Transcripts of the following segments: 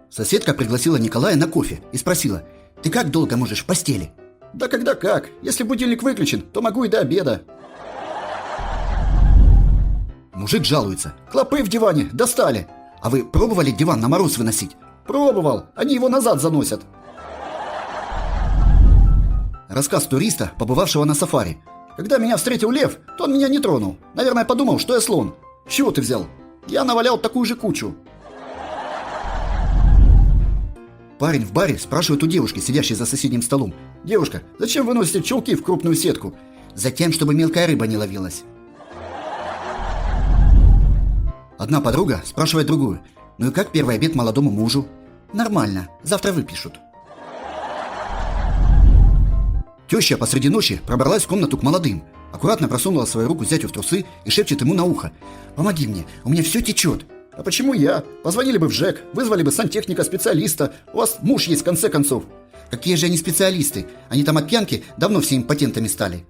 Соседка пригласила Николая на кофе и спросила: «Ты как долго можешь в постели?» Да когда как. Если будильник выключен, то могу и до обеда. Мужик жалуется: Клопы в диване достали. «А вы пробовали диван на мороз выносить?» Пробовал. Они его назад заносят. Рассказ туриста, побывавшего на сафари. Когда меня встретил лев, то он меня не тронул. Наверное, подумал, что я слон. С чего ты взял? Я навалял такую же кучу. Парень в баре спрашивает у девушки, сидящей за соседним столом: «Девушка, зачем вы носите чулки в крупную сетку?» «Затем, чтобы мелкая рыба не ловилась». Одна подруга спрашивает другую: «Ну и как первый обед молодому мужу?» «Нормально, завтра выпишут». Теща посреди ночи пробралась в комнату к молодым, аккуратно просунула свою руку зятю в трусы и шепчет ему на ухо: «Помоги мне, у меня все течет». А почему я? Позвонили бы в ЖЭК, вызвали бы сантехника-специалиста. У вас муж есть в конце концов. Какие же они специалисты? Они там от пьянки давно все импотентами стали.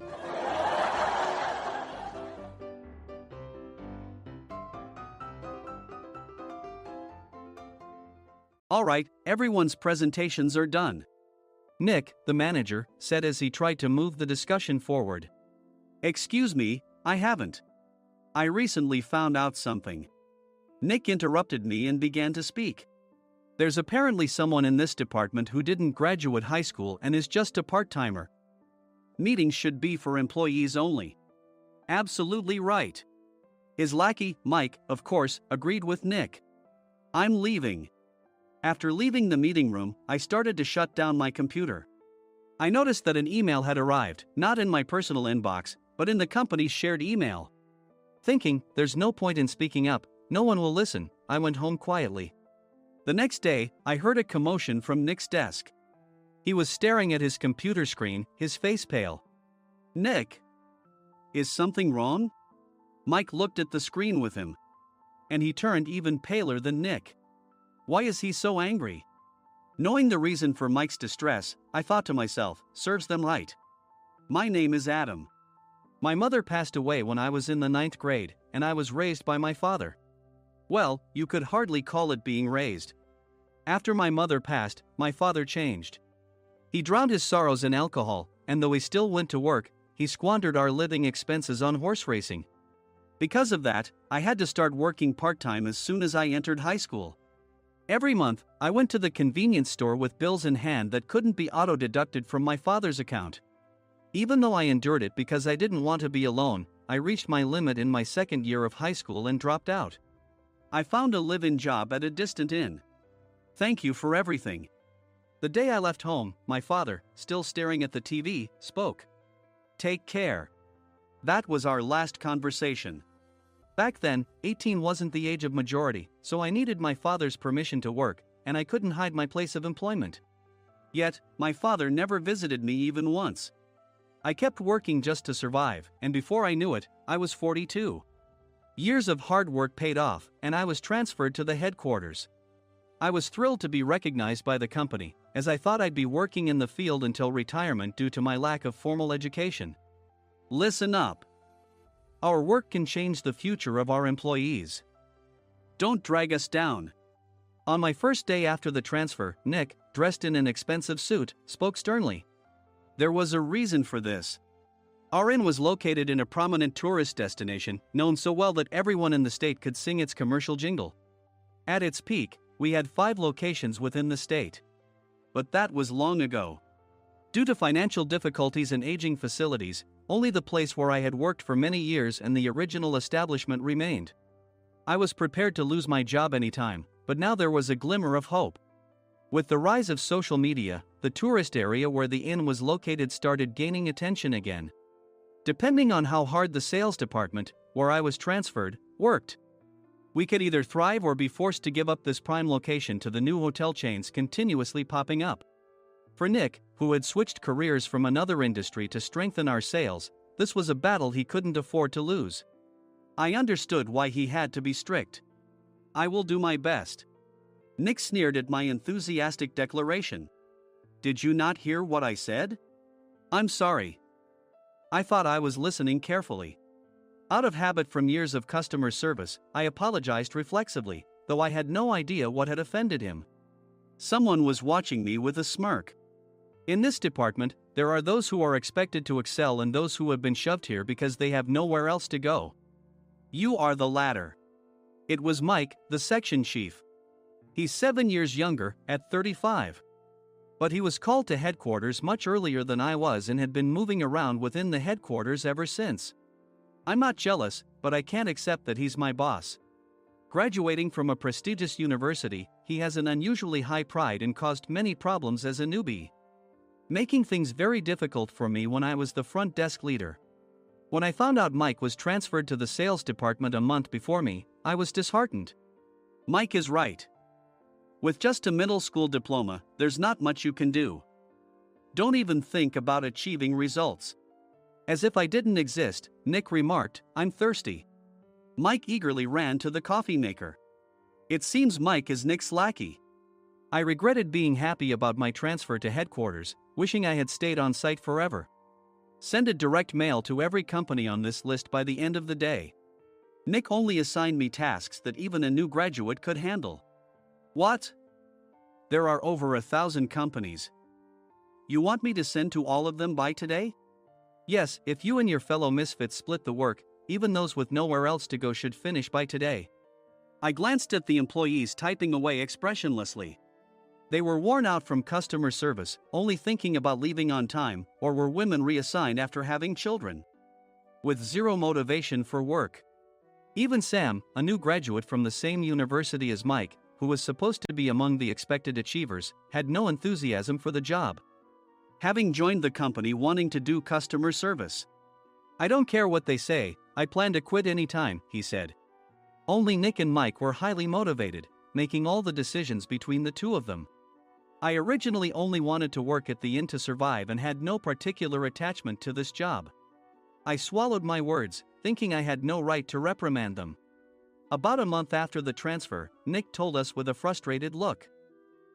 All right, everyone's presentations are done. Nick, the manager, said as he tried to move the discussion forward. Excuse me, I haven't. I recently found out something. Nick interrupted me and began to speak. There's apparently someone in this department who didn't graduate high school and is just a part-timer. Meetings should be for employees only. Absolutely right. His lackey, Mike, of course, agreed with Nick. I'm leaving. After leaving the meeting room, I started to shut down my computer. I noticed that an email had arrived, not in my personal inbox, but in the company's shared email. Thinking, there's no point in speaking up, no one will listen, I went home quietly. The next day, I heard a commotion from Nick's desk. He was staring at his computer screen, his face pale. Nick? Is something wrong? Mike looked at the screen with him. And he turned even paler than Nick. Why is he so angry? Knowing the reason for Mike's distress, I thought to myself, serves them right. My name is Adam. My mother passed away when I was in the 9th grade, and I was raised by my father. Well, you could hardly call it being raised. After my mother passed, my father changed. He drowned his sorrows in alcohol, and though he still went to work, he squandered our living expenses on horse racing. Because of that, I had to start working part-time as soon as I entered high school. Every month, I went to the convenience store with bills in hand that couldn't be auto-deducted from my father's account. Even though I endured it because I didn't want to be alone, I reached my limit in my second year of high school and dropped out. I found a live-in job at a distant inn. Thank you for everything. The day I left home, my father, still staring at the TV, spoke. Take care. That was our last conversation. Back then, 18 wasn't the age of majority, so I needed my father's permission to work, and I couldn't hide my place of employment. Yet, my father never visited me even once. I kept working just to survive, and before I knew it, I was 42. Years of hard work paid off, and I was transferred to the headquarters. I was thrilled to be recognized by the company, as I thought I'd be working in the field until retirement due to my lack of formal education. Listen up. Our work can change the future of our employees. Don't drag us down. On my first day after the transfer, Nick, dressed in an expensive suit, spoke sternly. There was a reason for this. Our inn was located in a prominent tourist destination, known so well that everyone in the state could sing its commercial jingle. At its peak, we had 5 locations within the state. But that was long ago. Due to financial difficulties and aging facilities, only the place where I had worked for many years and the original establishment remained. I was prepared to lose my job anytime, but now there was a glimmer of hope. With the rise of social media, the tourist area where the inn was located started gaining attention again. Depending on how hard the sales department, where I was transferred, worked, we could either thrive or be forced to give up this prime location to the new hotel chains continuously popping up. For Nick, who had switched careers from another industry to strengthen our sales, this was a battle he couldn't afford to lose. I understood why he had to be strict. I will do my best. Nick sneered at my enthusiastic declaration. Did you not hear what I said? I'm sorry. I thought I was listening carefully. Out of habit from years of customer service, I apologized reflexively, though I had no idea what had offended him. Someone was watching me with a smirk. In this department, there are those who are expected to excel and those who have been shoved here because they have nowhere else to go. You are the latter. It was Mike, the section chief. He's 7 years younger, at 35. But he was called to headquarters much earlier than I was and had been moving around within the headquarters ever since. I'm not jealous, but I can't accept that he's my boss. Graduating from a prestigious university, he has an unusually high pride and caused many problems as a newbie, making things very difficult for me when I was the front desk leader. When I found out Mike was transferred to the sales department a month before me, I was disheartened. Mike is right. With just a middle school diploma, there's not much you can do. Don't even think about achieving results. As if I didn't exist, Nick remarked, "I'm thirsty." Mike eagerly ran to the coffee maker. It seems Mike is Nick's lackey. I regretted being happy about my transfer to headquarters, wishing I had stayed on site forever. Send a direct mail to every company on this list by the end of the day. Nick only assigned me tasks that even a new graduate could handle. What? There are over 1,000 companies. You want me to send to all of them by today? Yes, if you and your fellow misfits split the work, even those with nowhere else to go should finish by today. I glanced at the employees typing away expressionlessly. They were worn out from customer service, only thinking about leaving on time, or were women reassigned after having children, with zero motivation for work. Even Sam, a new graduate from the same university as Mike, who was supposed to be among the expected achievers, had no enthusiasm for the job, having joined the company wanting to do customer service. "I don't care what they say, I plan to quit anytime," he said. Only Nick and Mike were highly motivated, making all the decisions between the two of them. I originally only wanted to work at the inn to survive and had no particular attachment to this job. I swallowed my words, thinking I had no right to reprimand them. About a month after the transfer, Nick told us with a frustrated look,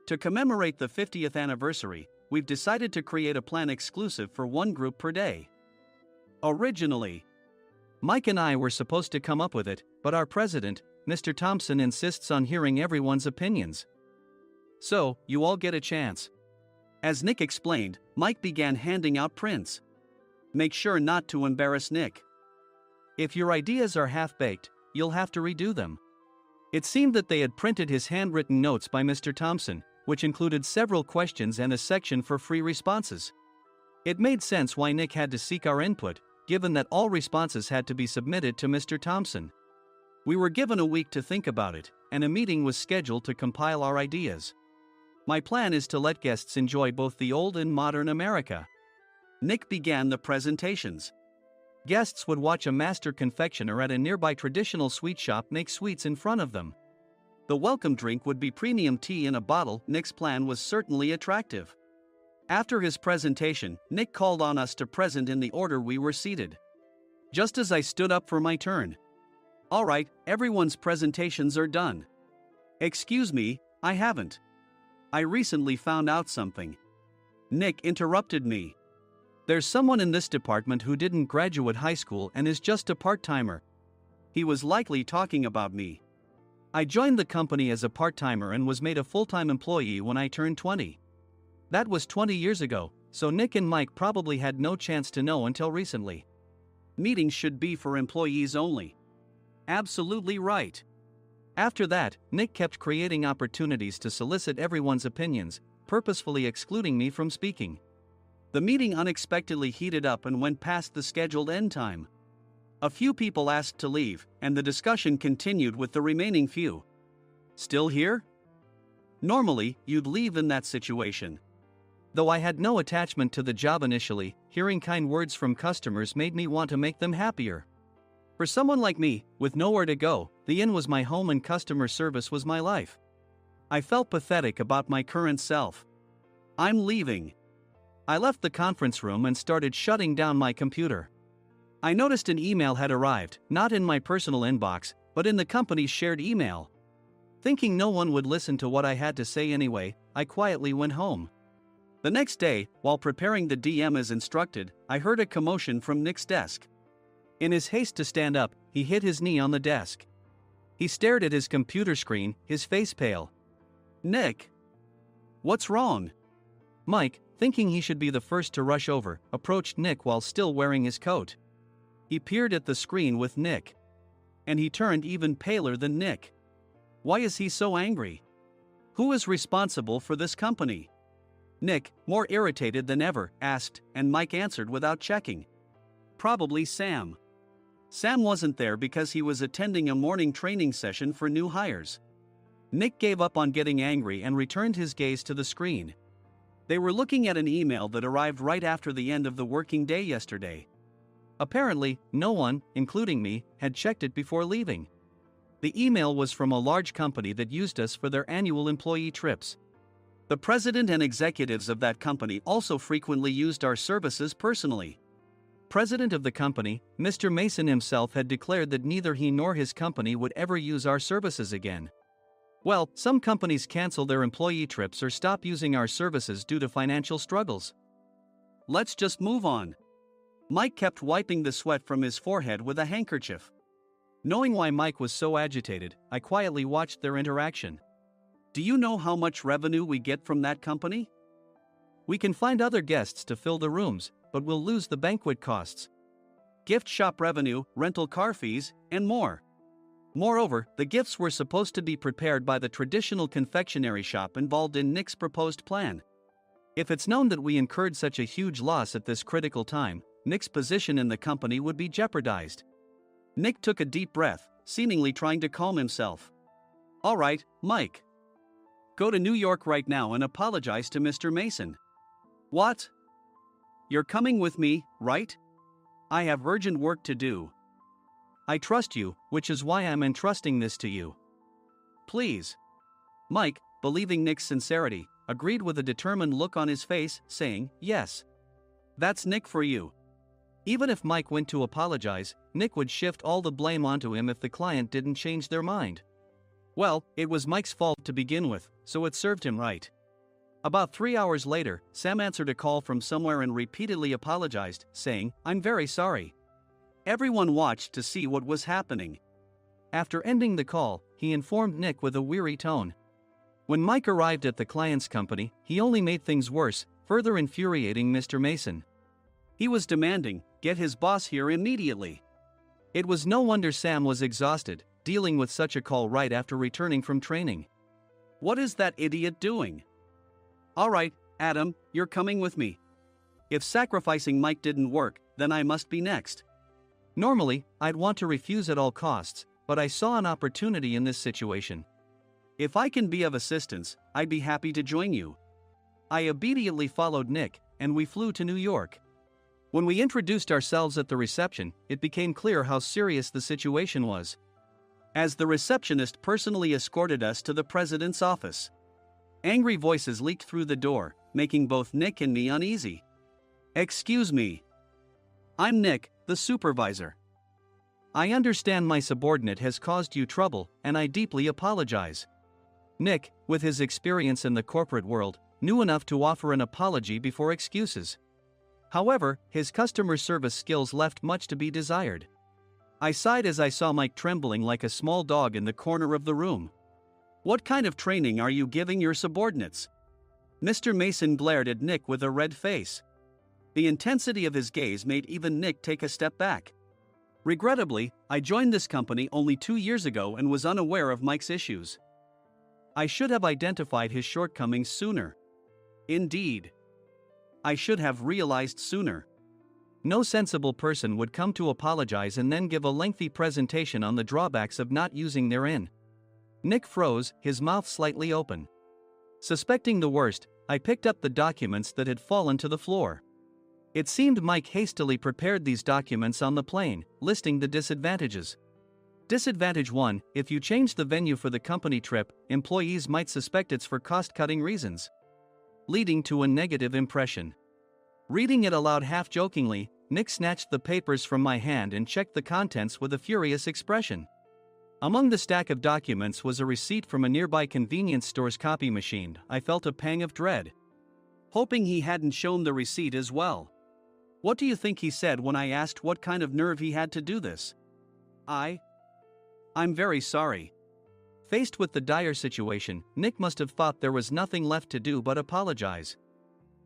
"To commemorate the 50th anniversary, we've decided to create a plan exclusive for one group per day." Originally, Mike and I were supposed to come up with it, but our president, Mr. Thompson, insists on hearing everyone's opinions. "So, you all get a chance." As Nick explained, Mike began handing out prints. "Make sure not to embarrass Nick. If your ideas are half-baked, you'll have to redo them." It seemed that they had printed his handwritten notes by Mr. Thompson, which included several questions and a section for free responses. It made sense why Nick had to seek our input, given that all responses had to be submitted to Mr. Thompson. We were given a week to think about it, and a meeting was scheduled to compile our ideas. My plan is to let guests enjoy both the old and modern America. Nick began the presentations. Guests would watch a master confectioner at a nearby traditional sweet shop make sweets in front of them. The welcome drink would be premium tea in a bottle. Nick's plan was certainly attractive. After his presentation, Nick called on us to present in the order we were seated. Just as I stood up for my turn. "All right, everyone's presentations are done." "Excuse me, I haven't. I recently found out something." Nick interrupted me. "There's someone in this department who didn't graduate high school and is just a part-timer." He was likely talking about me. I joined the company as a part-timer and was made a full-time employee when I turned 20. That was 20 years ago, so Nick and Mike probably had no chance to know until recently. Meetings should be for employees only. Absolutely right. After that, Nick kept creating opportunities to solicit everyone's opinions, purposefully excluding me from speaking. The meeting unexpectedly heated up and went past the scheduled end time. A few people asked to leave, and the discussion continued with the remaining few. "Still here?" Normally, you'd leave in that situation. Though I had no attachment to the job initially, hearing kind words from customers made me want to make them happier. For someone like me, with nowhere to go, the inn was my home and customer service was my life. I felt pathetic about my current self. "I'm leaving." I left the conference room and started shutting down my computer. I noticed an email had arrived, not in my personal inbox, but in the company's shared email. Thinking no one would listen to what I had to say anyway, I quietly went home. The next day, while preparing the DM as instructed, I heard a commotion from Nick's desk. In his haste to stand up, he hit his knee on the desk. He stared at his computer screen, his face pale. "Nick!" What's wrong? Mike, thinking he should be the first to rush over, approached Nick while still wearing his coat. He peered at the screen with Nick. And he turned even paler than Nick. Why is he so angry? Who is responsible for this company? Nick, more irritated than ever, asked, and Mike answered without checking. Probably Sam. Sam wasn't there because he was attending a morning training session for new hires. Nick gave up on getting angry and returned his gaze to the screen. They were looking at an email that arrived right after the end of the working day yesterday. Apparently, no one, including me, had checked it before leaving. The email was from a large company that used us for their annual employee trips. The president and executives of that company also frequently used our services personally. President of the company, Mr. Mason himself, had declared that neither he nor his company would ever use our services again. Well, some companies cancel their employee trips or stop using our services due to financial struggles. Let's just move on. Mike kept wiping the sweat from his forehead with a handkerchief. Knowing why Mike was so agitated, I quietly watched their interaction. Do you know how much revenue we get from that company? We can find other guests to fill the rooms, but we'll lose the banquet costs, gift shop revenue, rental car fees, and more. Moreover, the gifts were supposed to be prepared by the traditional confectionery shop involved in Nick's proposed plan. If it's known that we incurred such a huge loss at this critical time, Nick's position in the company would be jeopardized. Nick took a deep breath, seemingly trying to calm himself. All right, Mike. Go to New York right now and apologize to Mr. Mason. What? You're coming with me, right? I have urgent work to do. I trust you, which is why I'm entrusting this to you. Please. Mike, believing Nick's sincerity, agreed with a determined look on his face, saying, yes. That's Nick for you. Even if Mike went to apologize, Nick would shift all the blame onto him if the client didn't change their mind. Well, it was Mike's fault to begin with, so it served him right. About 3 hours later, Sam answered a call from somewhere and repeatedly apologized, saying, I'm very sorry. Everyone watched to see what was happening. After ending the call, he informed Nick with a weary tone. When Mike arrived at the client's company, he only made things worse, further infuriating Mr. Mason. He was demanding, get his boss here immediately. It was no wonder Sam was exhausted, dealing with such a call right after returning from training. What is that idiot doing? All right, Adam, you're coming with me. If sacrificing Mike didn't work, then I must be next. Normally, I'd want to refuse at all costs, but I saw an opportunity in this situation. If I can be of assistance, I'd be happy to join you. I obediently followed Nick, and we flew to New York. When we introduced ourselves at the reception, it became clear how serious the situation was, as the receptionist personally escorted us to the president's office. Angry voices leaked through the door, making both Nick and me uneasy. Excuse me. I'm Nick, the supervisor. I understand my subordinate has caused you trouble, and I deeply apologize. Nick, with his experience in the corporate world, knew enough to offer an apology before excuses. However, his customer service skills left much to be desired. I sighed as I saw Mike trembling like a small dog in the corner of the room. What kind of training are you giving your subordinates? Mr. Mason glared at Nick with a red face. The intensity of his gaze made even Nick take a step back. Regrettably, I joined this company only 2 years ago and was unaware of Mike's issues. I should have identified his shortcomings sooner. Indeed. I should have realized sooner. No sensible person would come to apologize and then give a lengthy presentation on the drawbacks of not using their in. Nick froze, his mouth slightly open. Suspecting the worst, I picked up the documents that had fallen to the floor. It seemed Mike hastily prepared these documents on the plane, listing the disadvantages. Disadvantage 1: if you change the venue for the company trip, employees might suspect it's for cost-cutting reasons, leading to a negative impression. Reading it aloud half-jokingly, Nick snatched the papers from my hand and checked the contents with a furious expression. Among the stack of documents was a receipt from a nearby convenience store's copy machine. I felt a pang of dread, hoping he hadn't shown the receipt as well. What do you think he said when I asked what kind of nerve he had to do this? I'm very sorry. Faced with the dire situation, Nick must have thought there was nothing left to do but apologize.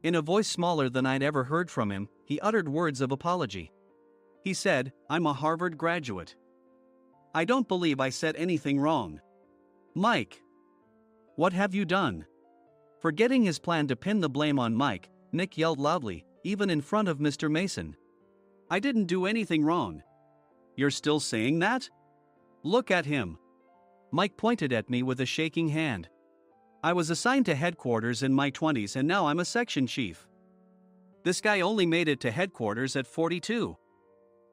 In a voice smaller than I'd ever heard from him, he uttered words of apology. He said, "I'm a Harvard graduate. I don't believe I said anything wrong. Mike, what have you done?" Forgetting his plan to pin the blame on Mike, Nick yelled loudly, even in front of Mr. Mason. "I didn't do anything wrong. You're still saying that? Look at him." Mike pointed at me with a shaking hand. "I was assigned to headquarters in my 20s and now I'm a section chief. This guy only made it to headquarters at 42.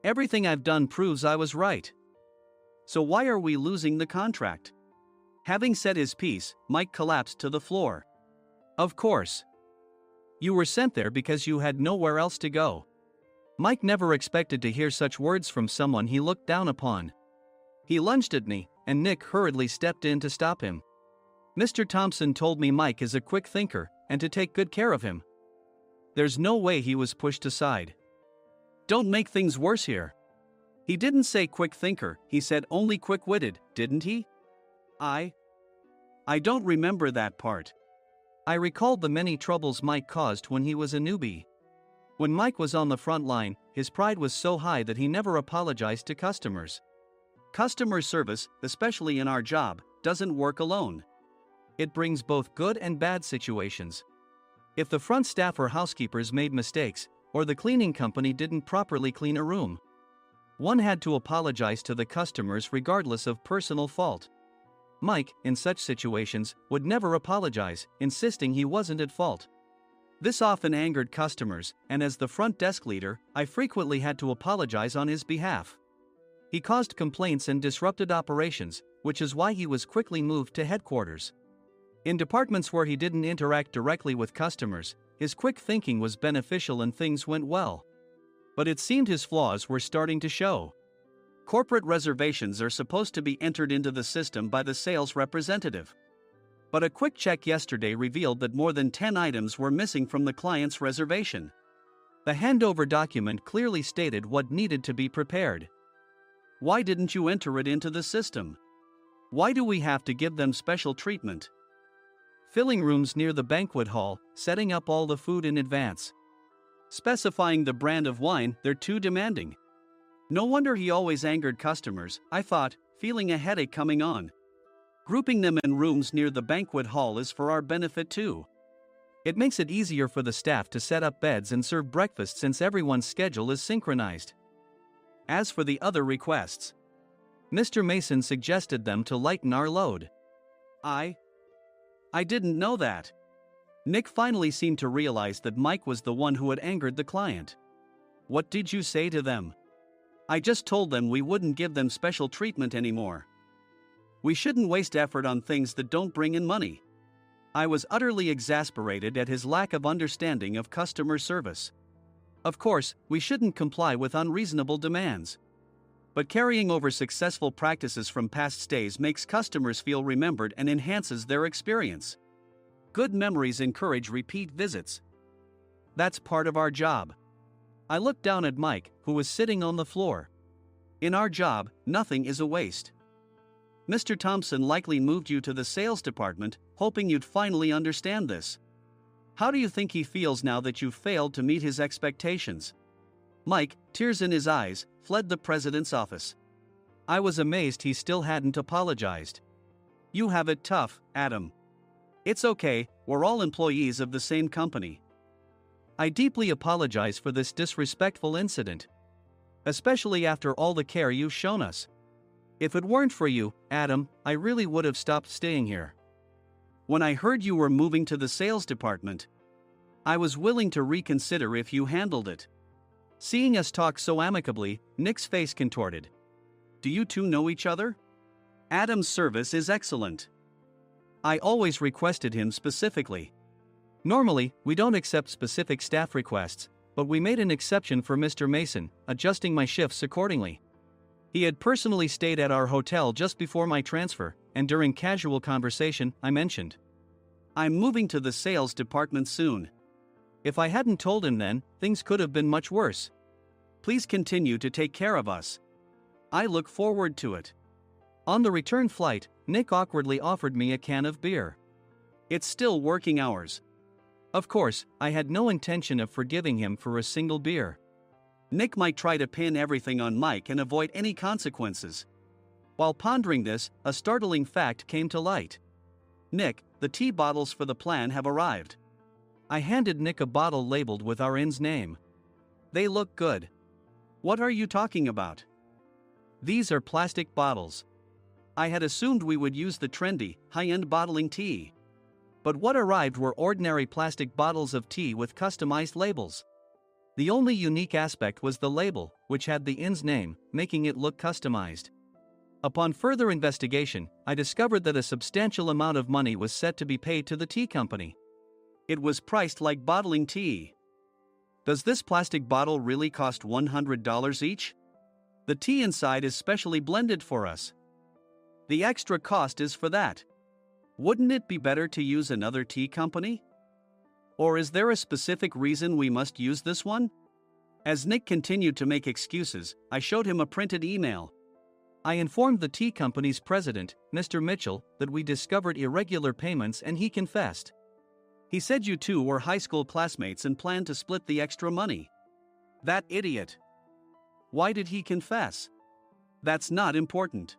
Everything I've done proves I was right. So why are we losing the contract?" Having said his piece, Mike collapsed to the floor. "Of course. You were sent there because you had nowhere else to go." Mike never expected to hear such words from someone he looked down upon. He lunged at me, and Nick hurriedly stepped in to stop him. "Mr. Thompson told me Mike is a quick thinker, and to take good care of him." There's no way he was pushed aside. "Don't make things worse here. He didn't say quick thinker, he said only quick-witted, didn't he?" I don't remember that part. I recalled the many troubles Mike caused when he was a newbie. When Mike was on the front line, his pride was so high that he never apologized to customers. Customer service, especially in our job, doesn't work alone. It brings both good and bad situations. If the front staff or housekeepers made mistakes, or the cleaning company didn't properly clean a room, one had to apologize to the customers regardless of personal fault. Mike, in such situations, would never apologize, insisting he wasn't at fault. This often angered customers, and as the front desk leader, I frequently had to apologize on his behalf. He caused complaints and disrupted operations, which is why he was quickly moved to headquarters. In departments where he didn't interact directly with customers, his quick thinking was beneficial and things went well. But it seemed his flaws were starting to show. Corporate reservations are supposed to be entered into the system by the sales representative. But a quick check yesterday revealed that more than 10 items were missing from the client's reservation. The handover document clearly stated what needed to be prepared. Why didn't you enter it into the system? Why do we have to give them special treatment? Filling rooms near the banquet hall, setting up all the food in advance. Specifying the brand of wine, they're too demanding. No wonder he always angered customers, I thought, feeling a headache coming on. Grouping them in rooms near the banquet hall is for our benefit too. It makes it easier for the staff to set up beds and serve breakfast since everyone's schedule is synchronized. As for the other requests, Mr. Mason suggested them to lighten our load. I didn't know that. Nick finally seemed to realize that Mike was the one who had angered the client. What did you say to them? I just told them we wouldn't give them special treatment anymore. We shouldn't waste effort on things that don't bring in money. I was utterly exasperated at his lack of understanding of customer service. Of course, we shouldn't comply with unreasonable demands. But carrying over successful practices from past stays makes customers feel remembered and enhances their experience. Good memories encourage repeat visits. That's part of our job. I looked down at Mike, who was sitting on the floor. In our job, nothing is a waste. Mr. Thompson likely moved you to the sales department, hoping you'd finally understand this. How do you think he feels now that you've failed to meet his expectations? Mike, tears in his eyes, fled the president's office. I was amazed he still hadn't apologized. You have it tough, Adam. It's okay, we're all employees of the same company. I deeply apologize for this disrespectful incident. Especially after all the care you've shown us. If it weren't for you, Adam, I really would have stopped staying here. When I heard you were moving to the sales department, I was willing to reconsider if you handled it. Seeing us talk so amicably, Nick's face contorted. Do you two know each other? Adam's service is excellent. I always requested him specifically. Normally, we don't accept specific staff requests, but we made an exception for Mr. Mason, adjusting my shifts accordingly. He had personally stayed at our hotel just before my transfer, and during casual conversation, I mentioned, I'm moving to the sales department soon. If I hadn't told him then, things could have been much worse. Please continue to take care of us. I look forward to it. On the return flight, Nick awkwardly offered me a can of beer. It's still working hours. Of course, I had no intention of forgiving him for a single beer. Nick might try to pin everything on Mike and avoid any consequences. While pondering this, a startling fact came to light. Nick, the tea bottles for the plan have arrived. I handed Nick a bottle labeled with our inn's name. They look good. What are you talking about? These are plastic bottles. I had assumed we would use the trendy, high-end bottling tea. But what arrived were ordinary plastic bottles of tea with customized labels. The only unique aspect was the label, which had the inn's name, making it look customized. Upon further investigation, I discovered that a substantial amount of money was set to be paid to the tea company. It was priced like bottling tea. Does this plastic bottle really cost $100 each? The tea inside is specially blended for us. The extra cost is for that. Wouldn't it be better to use another tea company? Or is there a specific reason we must use this one? As Nick continued to make excuses, I showed him a printed email. I informed the tea company's president, Mr. Mitchell, that we discovered irregular payments and he confessed. He said you two were high school classmates and planned to split the extra money. That idiot. Why did he confess? That's not important.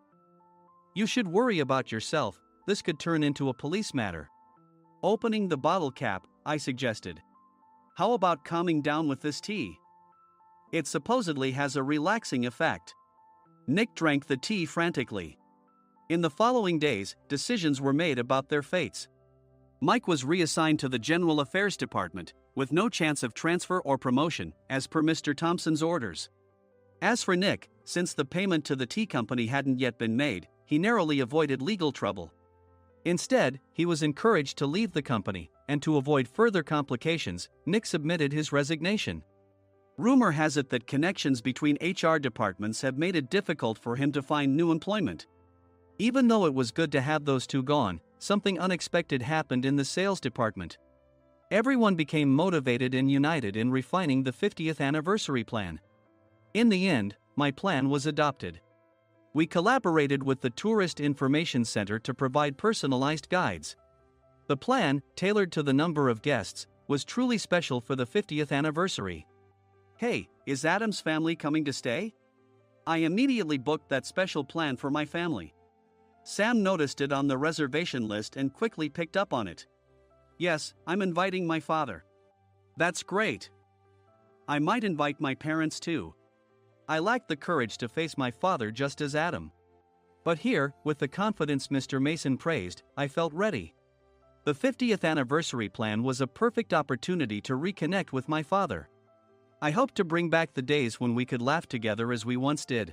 You should worry about yourself, this could turn into a police matter. Opening the bottle cap, I suggested. How about calming down with this tea? It supposedly has a relaxing effect. Nick drank the tea frantically. In the following days, decisions were made about their fates. Mike was reassigned to the General Affairs Department, with no chance of transfer or promotion, as per Mr. Thompson's orders. As for Nick, since the payment to the tea company hadn't yet been made, he narrowly avoided legal trouble. Instead, he was encouraged to leave the company, and to avoid further complications, Nick submitted his resignation. Rumor has it that connections between HR departments have made it difficult for him to find new employment. Even though it was good to have those two gone, something unexpected happened in the sales department. Everyone became motivated and united in refining the 50th anniversary plan. In the end, my plan was adopted. We collaborated with the Tourist Information Center to provide personalized guides. The plan, tailored to the number of guests, was truly special for the 50th anniversary. Hey, is Adam's family coming to stay? I immediately booked that special plan for my family. Sam noticed it on the reservation list and quickly picked up on it. Yes, I'm inviting my father. That's great. I might invite my parents too. I lacked the courage to face my father just as Adam. But here, with the confidence Mr. Mason praised, I felt ready. The 50th anniversary plan was a perfect opportunity to reconnect with my father. I hoped to bring back the days when we could laugh together as we once did.